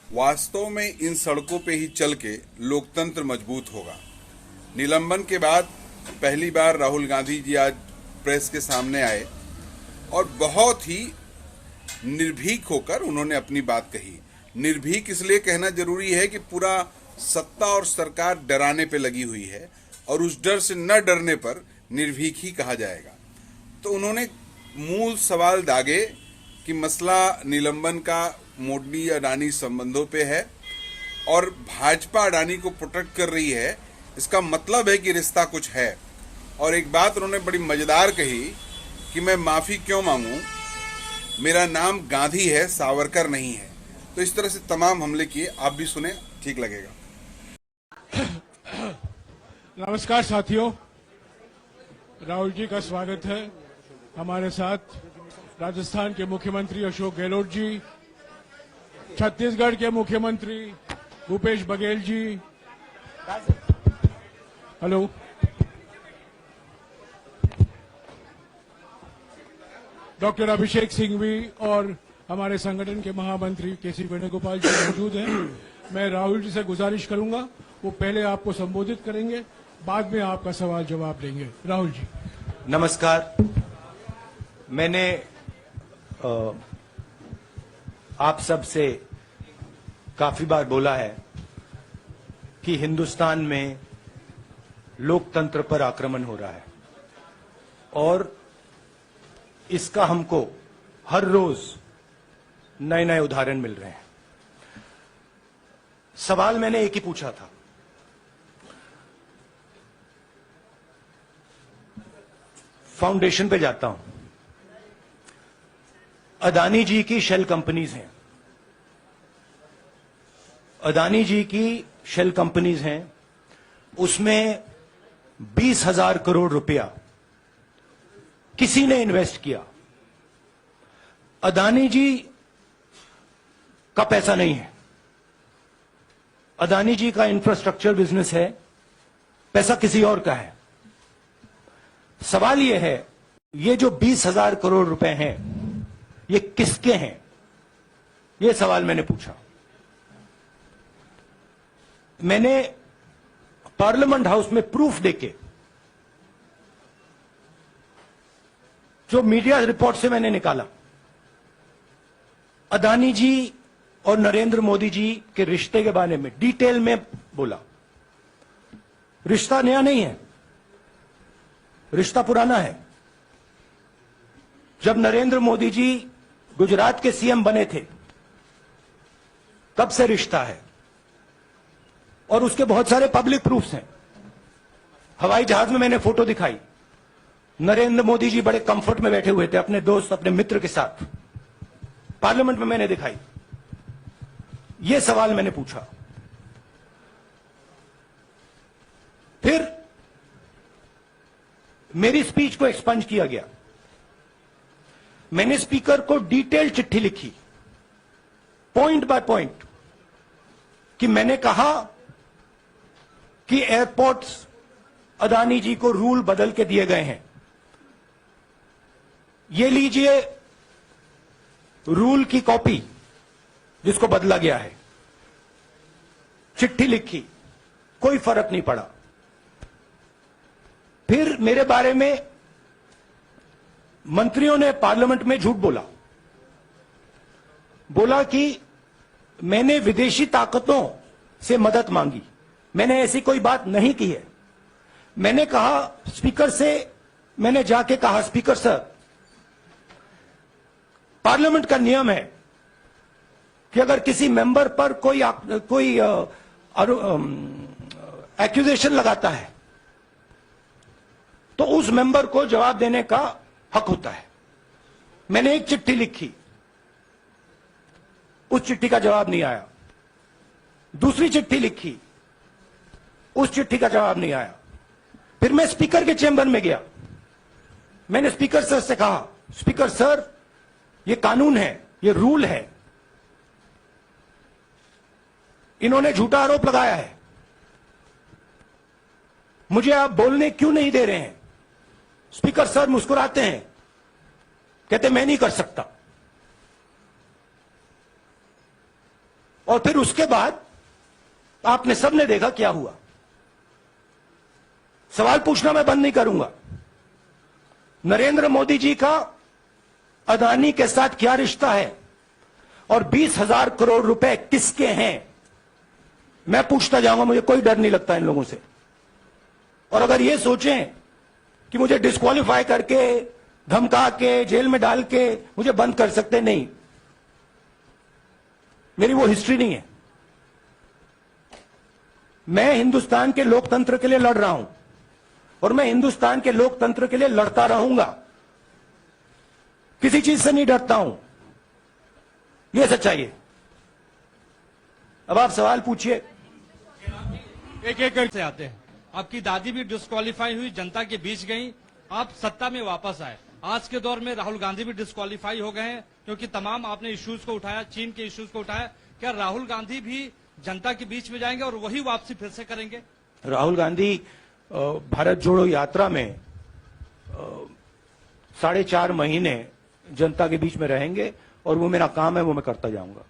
वास्तव में इन सड़कों पे ही चल के लोकतंत्र मजबूत होगा। निलंबन के बाद पहली बार राहुल गांधी जी आज प्रेस के सामने आए और बहुत ही निर्भीक होकर उन्होंने अपनी बात कही। निर्भीक इसलिए कहना जरूरी है कि पूरा सत्ता और सरकार डराने पे लगी हुई है और उस डर से न डरने पर निर्भीक ही कहा जाएगा। तो उन्होंने मूल सवाल दागे कि मसला निलंबन का मोदी अडानी संबंधों पे है और भाजपा अडानी को प्रोटेक्ट कर रही है, इसका मतलब है कि रिश्ता कुछ है। और एक बात उन्होंने बड़ी मजेदार कही कि मैं माफी क्यों मांगू, मेरा नाम गांधी है, सावरकर नहीं है। तो इस तरह से तमाम हमले किए। आप भी सुने, ठीक लगेगा। नमस्कार साथियों, राहुल जी का स्वागत है। हमारे साथ राजस्थान के मुख्यमंत्री अशोक गहलोत जी, छत्तीसगढ़ के मुख्यमंत्री भूपेश बघेल जी, हेलो, डॉक्टर अभिषेक सिंघवी और हमारे संगठन के महामंत्री केसी वेणुगोपाल जी मौजूद हैं। मैं राहुल जी से गुजारिश करूंगा, वो पहले आपको संबोधित करेंगे, बाद में आपका सवाल जवाब देंगे। राहुल जी। नमस्कार। मैंने आप सब से काफी बार बोला है कि हिंदुस्तान में लोकतंत्र पर आक्रमण हो रहा है और इसका हमको हर रोज नए नए उदाहरण मिल रहे हैं। सवाल मैंने एक ही पूछा था, फाउंडेशन पे जाता हूं, अदानी जी की शेल कंपनीज हैं, अदानी जी की शेल कंपनीज हैं, उसमें 20,000 करोड़ रुपया किसी ने इन्वेस्ट किया। अदानी जी का पैसा नहीं है, अदानी जी का इंफ्रास्ट्रक्चर बिजनेस है, पैसा किसी और का है। सवाल यह है, ये जो 20,000 करोड़ रुपए हैं ये किसके हैं? ये सवाल मैंने पूछा। मैंने पार्लियामेंट हाउस में प्रूफ देके, जो मीडिया रिपोर्ट से मैंने निकाला, अदानी जी और नरेंद्र मोदी जी के रिश्ते के बारे में डिटेल में बोला। रिश्ता नया नहीं है, रिश्ता पुराना है। जब नरेंद्र मोदी जी गुजरात के सीएम बने थे तब से रिश्ता है और उसके बहुत सारे पब्लिक प्रूफ्स हैं। हवाई जहाज में मैंने फोटो दिखाई, नरेंद्र मोदी जी बड़े कंफर्ट में बैठे हुए थे अपने दोस्त, अपने मित्र के साथ। पार्लियामेंट में मैंने दिखाई। यह सवाल मैंने पूछा। फिर मेरी स्पीच को एक्सपंज किया गया। मैंने स्पीकर को डिटेल चिट्ठी लिखी, पॉइंट बाय पॉइंट, कि मैंने कहा कि एयरपोर्ट्स अदानी जी को रूल बदल के दिए गए हैं। ये लीजिए रूल की कॉपी जिसको बदला गया है। चिट्ठी लिखी, कोई फर्क नहीं पड़ा। फिर मेरे बारे में मंत्रियों ने पार्लियामेंट में झूठ बोला कि मैंने विदेशी ताकतों से मदद मांगी। मैंने ऐसी कोई बात नहीं की है। मैंने कहा स्पीकर से, मैंने जाके कहा, स्पीकर सर, पार्लियामेंट का नियम है कि अगर किसी मेंबर पर कोई एक्यूजेशन लगाता है तो उस मेंबर को जवाब देने का हक होता है। मैंने एक चिट्ठी लिखी, उस चिट्ठी का जवाब नहीं आया। दूसरी चिट्ठी लिखी, उस चिट्ठी का जवाब नहीं आया। फिर मैं स्पीकर के चेंबर में गया। मैंने स्पीकर सर से कहा, स्पीकर सर, ये कानून है, ये रूल है, इन्होंने झूठा आरोप लगाया है, मुझे आप बोलने क्यों नहीं दे रहे हैं? स्पीकर सर मुस्कुराते हैं, कहते मैं नहीं कर सकता। और फिर उसके बाद आपने सबने देखा क्या हुआ। सवाल पूछना मैं बंद नहीं करूंगा। नरेंद्र मोदी जी का अदानी के साथ क्या रिश्ता है और 20,000 करोड़ रुपए किसके हैं, मैं पूछता जाऊंगा। मुझे कोई डर नहीं लगता इन लोगों से। और अगर ये सोचें कि मुझे डिस्क्वालीफाई करके, धमका के, जेल में डाल के मुझे बंद कर सकते, नहीं, मेरी वो हिस्ट्री नहीं है। मैं हिंदुस्तान के लोकतंत्र के लिए लड़ रहा हूं और मैं हिंदुस्तान के लोकतंत्र के लिए लड़ता रहूंगा। किसी चीज से नहीं डरता हूं, यह सच्चाई है। अब आप सवाल पूछिए। एक एक करके से आते हैं। आपकी दादी भी डिस्क्वालीफाई हुई, जनता के बीच गई, आप सत्ता में वापस आए। आज के दौर में राहुल गांधी भी डिस्क्वालीफाई हो गए हैं क्योंकि तमाम आपने इश्यूज को उठाया, चीन के इश्यूज को उठाया। क्या राहुल गांधी भी जनता के बीच में जाएंगे और वही वापसी फिर से करेंगे? राहुल गांधी भारत जोड़ो यात्रा में 4.5 महीने जनता के बीच में रहेंगे और वो मेरा काम है, वो मैं करता जाऊंगा।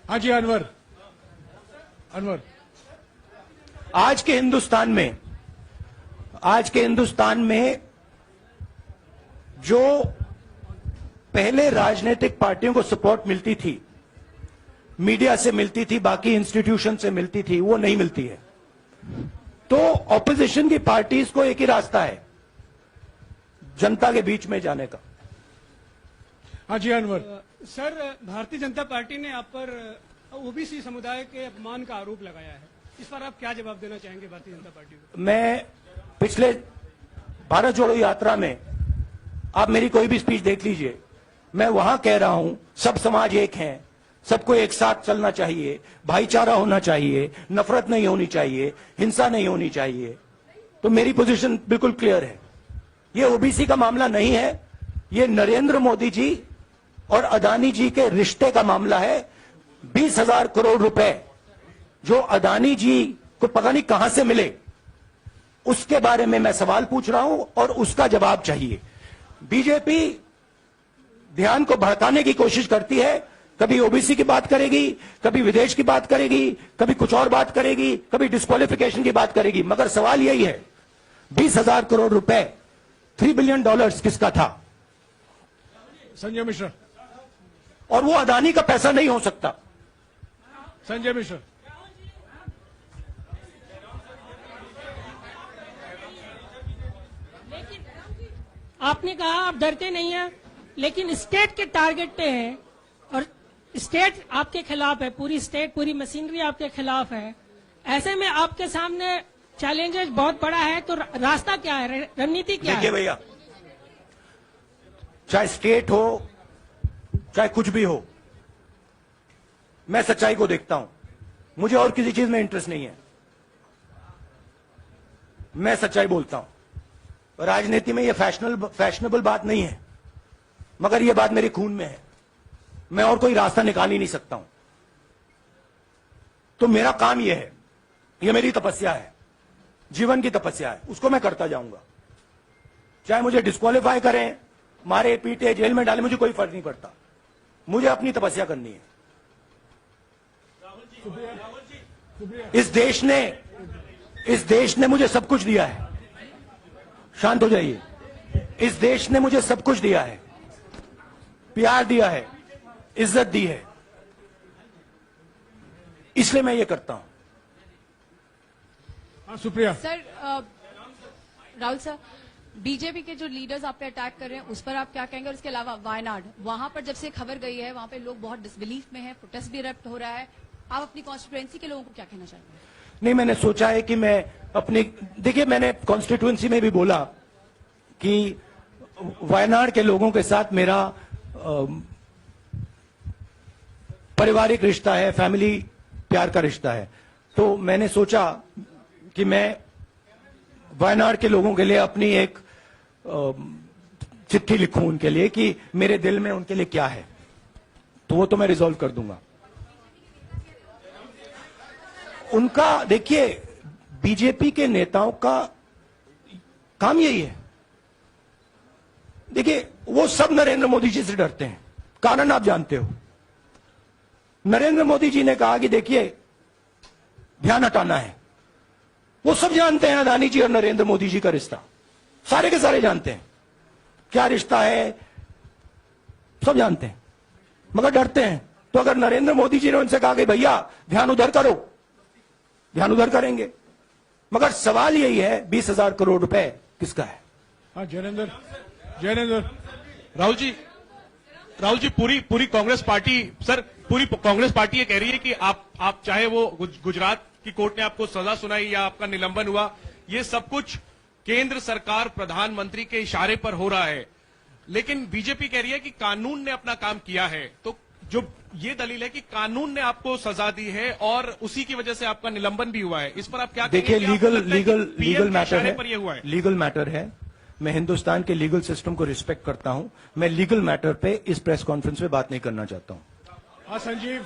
हाँ जी, अनवर। आज के हिंदुस्तान में जो पहले राजनीतिक पार्टियों को सपोर्ट मिलती थी, मीडिया से मिलती थी, बाकी इंस्टीट्यूशन से मिलती थी, वो नहीं मिलती है। तो ऑपोजिशन की पार्टीज को एक ही रास्ता है, जनता के बीच में जाने का। हाँ जी, अनवर। सर, भारतीय जनता पार्टी ने आप पर ओबीसी समुदाय के अपमान का आरोप लगाया है। इस पर आप क्या जवाब देना चाहेंगे भारतीय जनता पार्टी को? मैं पिछले भारत जोड़ो यात्रा में, आप मेरी कोई भी स्पीच देख लीजिए, मैं वहां कह रहा हूं सब समाज एक हैं, सबको एक साथ चलना चाहिए, भाईचारा होना चाहिए, नफरत नहीं होनी चाहिए, हिंसा नहीं होनी चाहिए। तो मेरी पोजीशन बिल्कुल क्लियर है। ये ओबीसी का मामला नहीं है, ये नरेंद्र मोदी जी और अदानी जी के रिश्ते का मामला है। 20,000 करोड़ रुपए जो अदानी जी को पता नहीं कहां से मिले, उसके बारे में मैं सवाल पूछ रहा हूं और उसका जवाब चाहिए। बीजेपी ध्यान को भड़काने की कोशिश करती है, कभी ओबीसी की बात करेगी, कभी विदेश की बात करेगी, कभी कुछ और बात करेगी, कभी डिस्क्वालिफिकेशन की बात करेगी, मगर सवाल यही है 20,000 करोड़ रुपए, $3 बिलियन किसका था? संजय मिश्रा। और वो अदानी का पैसा नहीं हो सकता। संजय मिश्रा। आपने कहा आप डरते नहीं हैं, लेकिन स्टेट के टारगेट पे हैं और स्टेट आपके खिलाफ है, पूरी स्टेट, पूरी मशीनरी आपके खिलाफ है। ऐसे में आपके सामने चैलेंजेस बहुत बड़ा है, तो रास्ता क्या है, रणनीति क्या है? देखिए भैया, चाहे स्टेट हो, चाहे कुछ भी हो, मैं सच्चाई को देखता हूं। मुझे और किसी चीज में इंटरेस्ट नहीं है, मैं सच्चाई बोलता हूं। राजनीति में ये फैशनेबल बात नहीं है, मगर ये बात मेरे खून में है। मैं और कोई रास्ता निकाल ही नहीं सकता हूं। तो मेरा काम यह है, ये मेरी तपस्या है, जीवन की तपस्या है, उसको मैं करता जाऊंगा। चाहे मुझे डिस्क्वालीफाई करें, मारे पीटे, जेल में डाले, मुझे कोई फर्क नहीं पड़ता। मुझे अपनी तपस्या करनी है। इस देश ने मुझे सब कुछ दिया है। शांत हो जाइए। इस देश ने मुझे सब कुछ दिया है, प्यार दिया है, इज्जत दी है, इसलिए मैं ये करता हूं। हाँ, Supriya. Sir, Rahul sir, BJP के जो लीडर्स आप पे अटैक कर रहे हैं उस पर आप क्या कहेंगे? और इसके अलावा वायनाड, वहां पर जब से खबर गई है, वहां पे लोग बहुत डिसबिलीफ में हैं, प्रोटेस्ट भी इरप्ट हो रहा है। आप अपनी कॉन्स्टिट्यूएंसी के लोगों को क्या कहना चाहेंगे? नहीं, मैंने सोचा है कि मैं अपनी, देखिए, मैंने कॉन्स्टिट्यूएंसी में भी बोला कि वायनाड के लोगों के साथ मेरा पारिवारिक रिश्ता है, फैमिली प्यार का रिश्ता है। तो मैंने सोचा कि मैं वायनाड के लोगों के लिए अपनी एक चिट्ठी लिखूं उनके लिए कि मेरे दिल में उनके लिए क्या है। तो वो तो मैं रिजॉल्व कर दूंगा। उनका, देखिए, बीजेपी के नेताओं का काम यही है। देखिए, वो सब नरेंद्र मोदी जी से डरते हैं, कारण आप जानते हो। नरेंद्र मोदी जी ने कहा कि देखिए ध्यान हटाना है। वो सब जानते हैं अदानी जी और नरेंद्र मोदी जी का रिश्ता, सारे के सारे जानते हैं क्या रिश्ता है, सब जानते हैं, मगर डरते हैं। तो अगर नरेंद्र मोदी जी ने उनसे कहा कि भैया ध्यान उधर करो, ध्यान उधर करेंगे। मगर सवाल यही है 20,000 करोड़ रुपए किसका है? हाँ जैनेंद्र राहुल जी पूरी कांग्रेस पार्टी, सर पूरी कांग्रेस पार्टी ये कह रही है कि आप चाहे वो गुजरात की कोर्ट ने आपको सजा सुनाई या आपका निलंबन हुआ, ये सब कुछ केंद्र सरकार प्रधानमंत्री के इशारे पर हो रहा है। लेकिन बीजेपी कह रही है कि कानून ने अपना काम किया है। तो जो ये दलील है कि कानून ने आपको सजा दी है और उसी की वजह से आपका निलंबन भी हुआ है, इस पर आप क्या देखिए, लीगल मैटर है, पर ये हुआ है? लीगल मैटर है। मैं हिंदुस्तान के लीगल सिस्टम को रिस्पेक्ट करता हूं। मैं लीगल मैटर पे इस प्रेस कॉन्फ्रेंस में बात नहीं करना चाहता हूं। हाँ संजीव,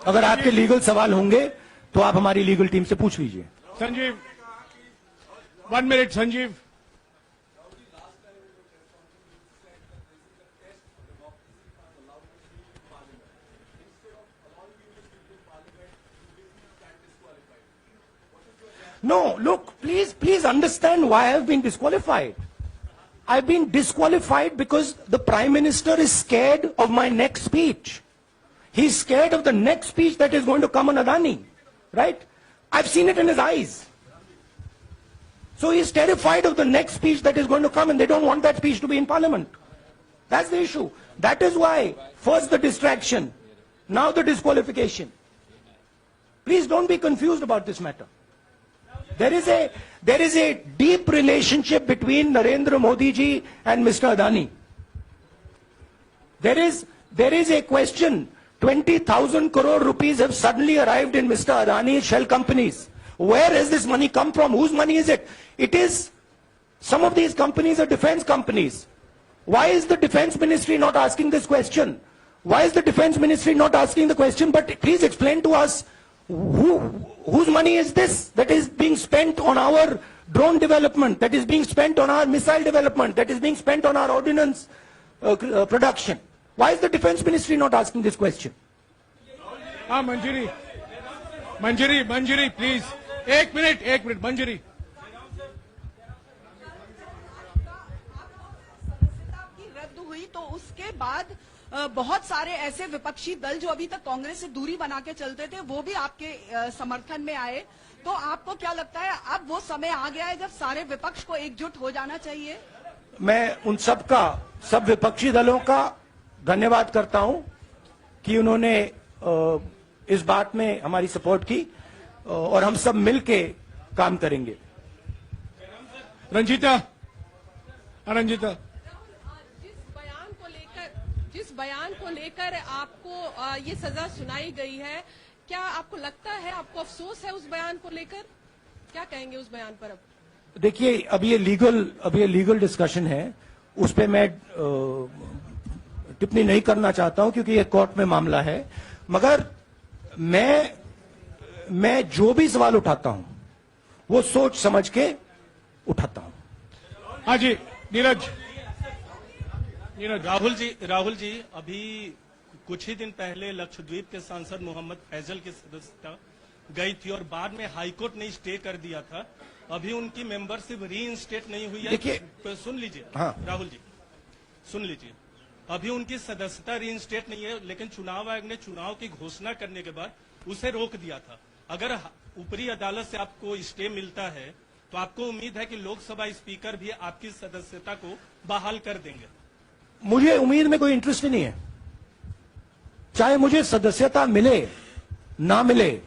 अगर आपके लीगल सवाल होंगे तो आप हमारी लीगल टीम से पूछ लीजिए। Sanjeev 1 minute Sanjeev. No, look, please understand why I have been disqualified. I've been disqualified because the Prime Minister is scared of my next speech. He's scared of the next speech that is going to come on Adani, right? I've seen it in his eyes. So he's terrified of the next speech that is going to come, and they don't want that speech to be in Parliament. That's the issue. That is why, first the distraction, now the disqualification. Please don't be confused about this matter. There is a deep relationship between Narendra Modi ji and Mr. Adani. There is a question. 20,000 crore rupees have suddenly arrived in Mr. Adani's shell companies. Where has this money come from? Whose money is it? It is, some of these companies are defense companies. Why is the defense ministry not asking this question? Why is the defense ministry not asking the question? But please explain to us, whose money is this that is being spent on our drone development, that is being spent on our missile development, that is being spent on our ordnance production? Why is the defense ministry not asking this question? हाँ मंजरी please, एक minute मंजरी। रद्द हुई तो उसके बाद बहुत सारे ऐसे विपक्षी दल जो अभी तक कांग्रेस से दूरी बना के चलते थे, वो भी आपके समर्थन में आए। तो आपको क्या लगता है अब वो समय आ गया है जब सारे विपक्ष को एकजुट हो जाना चाहिए? मैं उन सब विपक्षी दलों का धन्यवाद करता हूं कि उन्होंने इस बात में हमारी सपोर्ट की और हम सब मिलके काम करेंगे। रंजीता जिस बयान को लेकर आपको ये सजा सुनाई गई है, क्या आपको लगता है, आपको अफसोस है उस बयान को लेकर? क्या कहेंगे उस बयान पर? अब देखिए, अब ये लीगल डिस्कशन है, उस पे मैं टिप्पणी नहीं करना चाहता हूं क्योंकि ये कोर्ट में मामला है। मगर मैं जो भी सवाल उठाता हूं वो सोच समझ के उठाता हूं। हाँ जी नीरज। राहुल जी अभी कुछ ही दिन पहले लक्षद्वीप के सांसद मोहम्मद फैजल की सदस्यता गई थी और बाद में हाईकोर्ट ने स्टे कर दिया था। अभी उनकी मेंबरशिप रीइंस्टेट नहीं हुई है। देखिए, सुन लीजिए। हाँ। राहुल जी सुन लीजिए, अभी उनकी सदस्यता रीइंस्टेट नहीं है, लेकिन चुनाव आयोग ने चुनाव की घोषणा करने के बाद उसे रोक दिया था। अगर ऊपरी अदालत से आपको स्टे मिलता है तो आपको उम्मीद है कि लोकसभा स्पीकर भी आपकी सदस्यता को बहाल कर देंगे? मुझे उम्मीद में कोई इंटरेस्ट नहीं है। चाहे मुझे सदस्यता मिले ना मिले,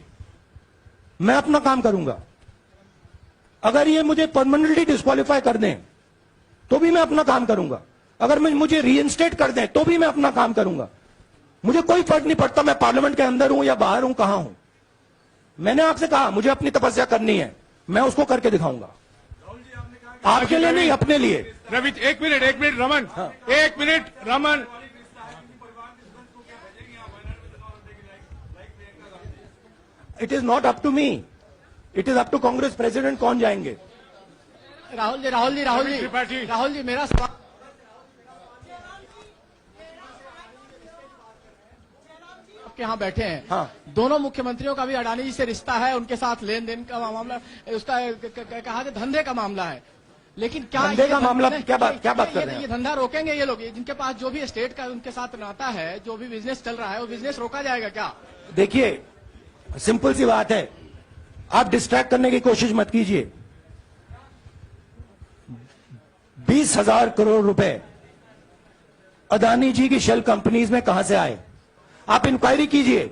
मैं अपना काम करूंगा। अगर ये मुझे परमानेंटली डिस्क्वालीफाई कर दें तो भी मैं अपना काम करूंगा। अगर मुझे रीइंस्टेट कर दें तो भी मैं अपना काम करूंगा। मुझे कोई फर्क नहीं पड़ता मैं पार्लियामेंट के अंदर हूं या बाहर हूं, कहां हूं। मैंने आपसे कहा मुझे अपनी तपस्या करनी है, मैं उसको करके दिखाऊंगा। आपके लिए नहीं, अपने लिए। रवि एक मिनट रमन। हाँ। एक minute Raman. It is not up to me, it is up to Congress president कौन जाएंगे। राहुल जी मेरा सवाल, आपके यहाँ बैठे हैं, हाँ। दोनों मुख्यमंत्रियों का भी अडानी जी से रिश्ता है, उनके साथ लेन देन का मामला, उसका कहा कि धंधे का मामला है, लेकिन क्या धंधे का मामला क्या बात कर रहे हैं? ये धंधा रोकेंगे ये लोग? जिनके पास जो भी स्टेट का उनके साथ नाता है, जो भी बिजनेस चल रहा है, वो बिजनेस रोका जाएगा क्या? देखिए, सिंपल सी बात है, आप डिस्ट्रैक्ट करने की कोशिश मत कीजिए। 20,000 करोड़ रुपए अदानी जी की शेल कंपनीज में कहां से आए? आप इंक्वायरी कीजिए।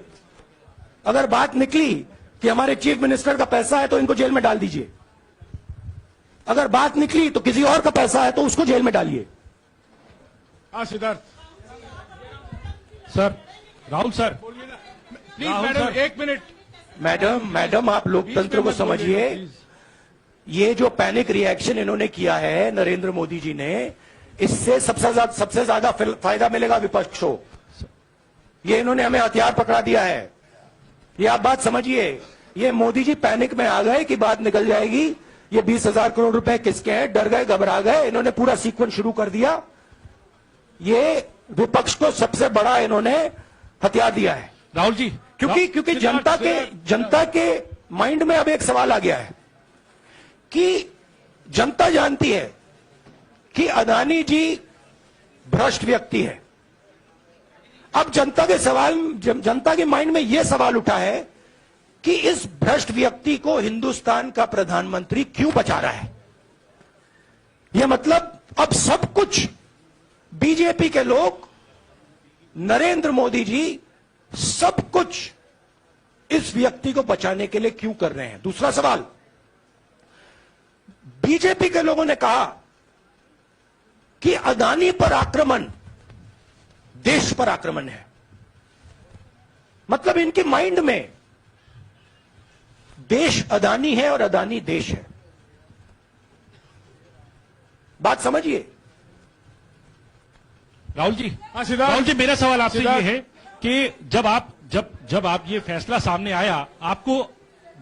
अगर बात निकली कि हमारे चीफ मिनिस्टर का पैसा है तो इनको जेल में डाल दीजिए। अगर बात निकली तो किसी और का पैसा है तो उसको जेल में डालिए। Siddharth sir, Rahul sir, please madam, 1 minute. Madam आप लोकतंत्र को समझिए। ये जो पैनिक रिएक्शन इन्होंने किया है नरेंद्र मोदी जी ने, इससे सबसे ज्यादा फायदा मिलेगा विपक्ष को। ये इन्होंने हमें हथियार पकड़ा दिया है। ये आप बात समझिए। ये मोदी जी पैनिक में आ गए कि बात निकल जाएगी, ये 20,000 करोड़ रुपए किसके हैं, डर गए, घबरा गए, इन्होंने पूरा सीक्वेंस शुरू कर दिया। ये विपक्ष को सबसे बड़ा इन्होंने हथियार दिया है राहुल जी, क्योंकि जनता के माइंड में अब एक सवाल आ गया है कि जनता जानती है कि अदानी जी भ्रष्ट व्यक्ति है। अब जनता के माइंड में यह सवाल उठा है कि इस भ्रष्ट व्यक्ति को हिंदुस्तान का प्रधानमंत्री क्यों बचा रहा है। यह मतलब अब सब कुछ बीजेपी के लोग, नरेंद्र मोदी जी सब कुछ इस व्यक्ति को बचाने के लिए क्यों कर रहे हैं। दूसरा सवाल, बीजेपी के लोगों ने कहा कि अदानी पर आक्रमण देश पर आक्रमण है। मतलब इनके माइंड में देश अदानी है और अदानी देश है। बात समझिए। राहुल जी, मेरा सवाल आपसे ये है कि जब आप ये फैसला सामने आया, आपको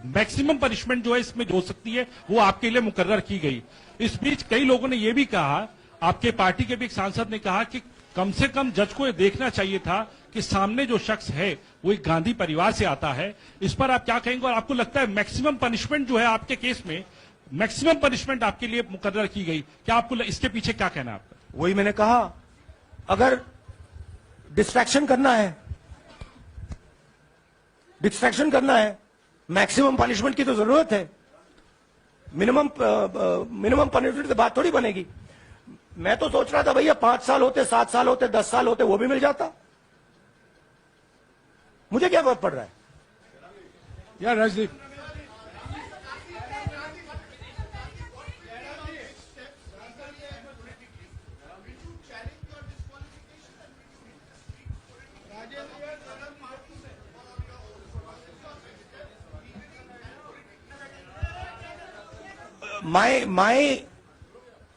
मैक्सिमम पनिशमेंट जो है इसमें जो हो सकती है वो आपके लिए मुकर्रर की गई। इस बीच कई लोगों ने ये भी कहा, आपके पार्टी के भी एक सांसद ने कहा कि कम से कम जज को ये देखना चाहिए था कि सामने जो शख्स है वो एक गांधी परिवार से आता है। इस पर आप क्या कहेंगे? और आपको लगता है मैक्सिमम पनिशमेंट जो है आपके केस में, मैक्सिमम पनिशमेंट आपके लिए मुकर्रर की गई, क्या आपको इसके पीछे क्या कहना है आपका? वही मैंने कहा, अगर डिस्ट्रैक्शन करना है, मैक्सिमम पनिशमेंट की तो जरूरत है। मिनिमम पनिशमेंट से बात थोड़ी बनेगी। मैं तो सोच रहा था भैया 5 साल होते, 7 साल होते, 10 साल होते, वो भी मिल जाता। मुझे क्या फर्क पड़ रहा है यार? Rajdeep,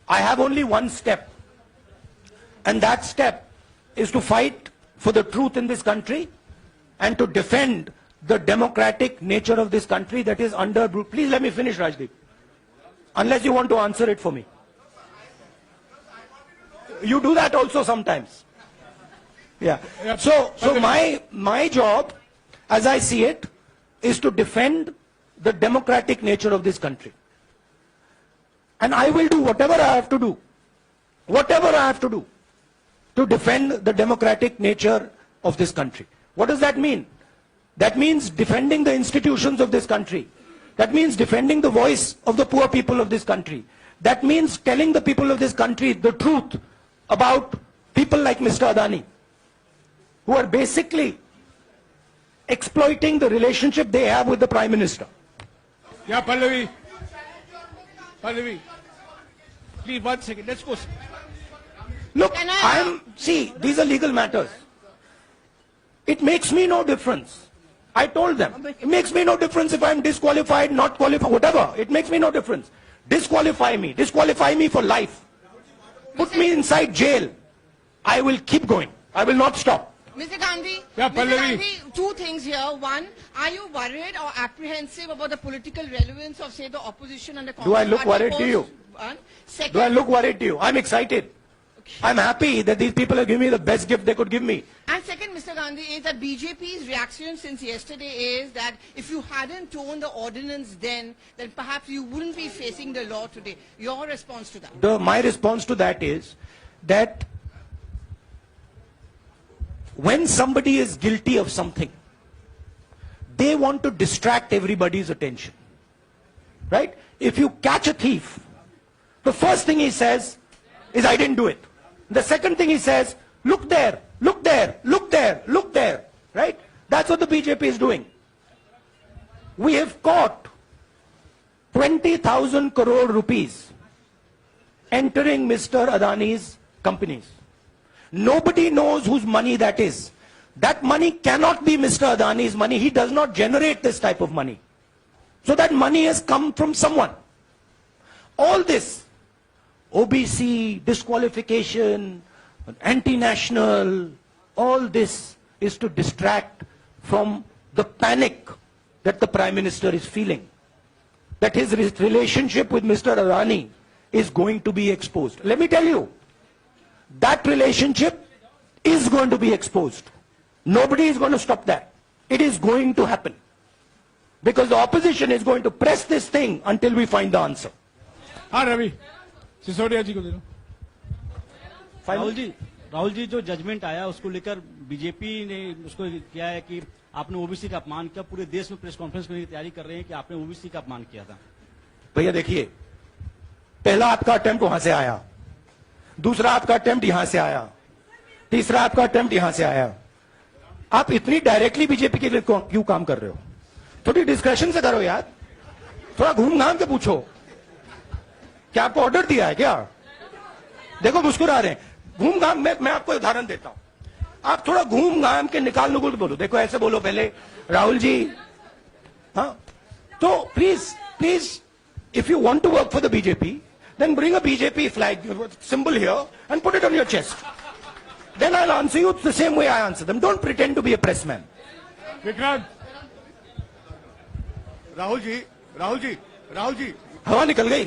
I have only one step, and that step is to fight for the truth in this country and to defend the democratic nature of this country that is under. Please let me finish, Rajdeep, unless you want to answer it for me. You do that also sometimes. Yeah. So my job, as I see it, is to defend the democratic nature of this country. And I will do whatever I have to do to defend the democratic nature of this country. What does that mean? That means defending the institutions of this country. That means defending the voice of the poor people of this country. That means telling the people of this country the truth about people like Mr. Adani, who are basically exploiting the relationship they have with the Prime Minister. Yeah, Pallavi, please 1 second. Let's go. Look, see, these are legal matters. It makes me no difference. I told them, it makes me no difference if I'm disqualified, not qualified, whatever. It makes me no difference. Disqualify me for life. Put me inside jail. I will keep going. I will not stop. Mr. Gandhi, Yeah, Mr. Pallavi. Gandhi, 2 things here. One, are you worried or apprehensive about the political relevance of, say, the opposition and the Congress Do I look party worried to you? One. Second, Do I look worried to you? I'm excited. I'm happy that these people have given me the best gift they could give me. And second, Mr. Gandhi, is that BJP's reaction since yesterday is that if you hadn't torn the ordinance then perhaps you wouldn't be facing the law today. Your response to that? My response to that is that when somebody is guilty of something, they want to distract everybody's attention. Right? If you catch a thief, the first thing he says is, I didn't do it. The second thing he says, look there, look there, look there, look there. Right? That's what the BJP is doing. We have caught 20,000 crore rupees entering Mr. Adani's companies. Nobody knows whose money that is. That money cannot be Mr. Adani's money. He does not generate this type of money. So that money has come from someone. All this, OBC, disqualification, anti-national, all this is to distract from the panic that the Prime Minister is feeling. That his relationship with Mr. Adani is going to be exposed. Let me tell you, that relationship is going to be exposed. Nobody is going to stop that. It is going to happen. Because the opposition is going to press this thing until we find the answer. हाँ रवि सिसोदिया जी को दे दो। राहुल जी जो judgement आया उसको लेकर BJP ने उसको किया है कि आपने ओबीसी का अपमान किया। पूरे देश में प्रेस कॉन्फ्रेंस करने की तैयारी कर रहे हैं कि आपने ओबीसी का अपमान किया था। भैया देखिए, पहला आपका अटेम्प्ट वहां से आया, दूसरा आपका अटेम्प्ट यहां से आया, तीसरा आपका अटेम्प्ट यहां से आया। आप इतनी डायरेक्टली बीजेपी के लिए क्यों काम कर रहे हो? थोड़ी डिस्कशन से करो यार, थोड़ा घूम घाम के पूछो। क्या आपको ऑर्डर दिया है क्या? देखो मुस्कुरा रहे हैं। घूम घाम मैं आपको उदाहरण देता हूं, आप थोड़ा घूम घाम के निकाल नुकुल बोलो। देखो ऐसे बोलो पहले, राहुल जी, हाँ तो please if you want to work for the BJP, then bring a BJP flag symbol here and put it on your chest. Then I'll answer you the same way I answer them. Don't pretend to be a press man. Vikrant, Rahul ji, हवा निकल गई।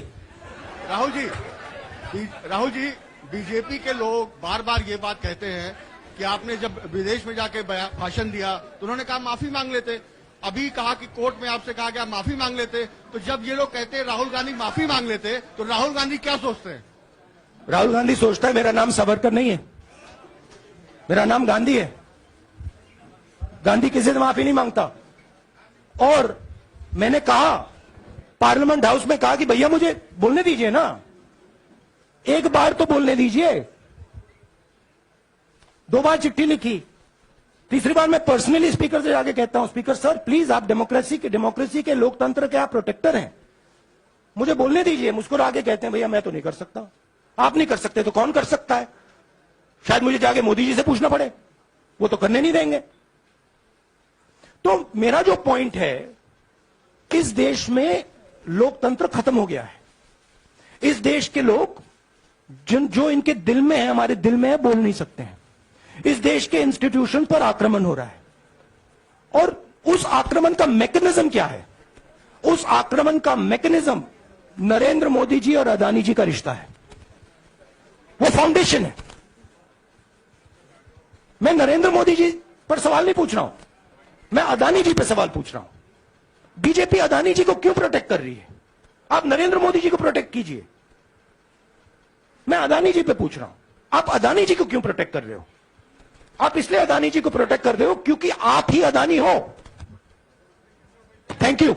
Rahul ji, BJP के लोग बार बार ये बात कहते हैं कि आपने जब विदेश में जाके भाषण दिया तो उन्होंने कहा माफी मांग लेते। अभी कहा कि कोर्ट में आपसे कहा गया माफी मांग लेते। तो जब ये लोग कहते हैं राहुल गांधी माफी मांग लेते, तो राहुल गांधी क्या सोचते हैं? राहुल गांधी सोचता है मेरा नाम सावरकर नहीं है, मेरा नाम गांधी है। गांधी किसी से माफी नहीं मांगता। और मैंने कहा, पार्लियामेंट हाउस में कहा कि भैया मुझे बोलने दीजिए ना, एक बार तो बोलने दीजिए। 2 बार चिट्ठी लिखी, तीसरी बार मैं पर्सनली स्पीकर से जाके कहता हूं, स्पीकर सर प्लीज, आप डेमोक्रेसी के लोकतंत्र के आप प्रोटेक्टर हैं, मुझे बोलने दीजिए। मुस्कुरा के कहते हैं भैया मैं तो नहीं कर सकता। आप नहीं कर सकते तो कौन कर सकता है? शायद मुझे जाके मोदी जी से पूछना पड़े, वो तो करने नहीं देंगे। तो मेरा जो पॉइंट है, इस देश में लोकतंत्र खत्म हो गया है। इस देश के लोग जो इनके दिल में है, हमारे दिल में है, बोल नहीं सकते हैं। इस देश के इंस्टीट्यूशन पर आक्रमण हो रहा है। और उस आक्रमण का मैकेनिज्म क्या है? उस आक्रमण का मैकेनिज्म नरेंद्र मोदी जी और अदानी जी का रिश्ता है, वो फाउंडेशन है। मैं नरेंद्र मोदी जी पर सवाल नहीं पूछ रहा हूं, मैं अदानी जी पर सवाल पूछ रहा हूं। बीजेपी अदानी जी को क्यों प्रोटेक्ट कर रही है? आप नरेंद्र मोदी जी को प्रोटेक्ट कीजिए। मैं अदानी जी पे पूछ रहा हूं, आप अदानी जी को क्यों प्रोटेक्ट कर रहे हो? आप इसलिए अदानी जी को प्रोटेक्ट कर रहे हो क्योंकि आप ही अदानी हो। Thank you.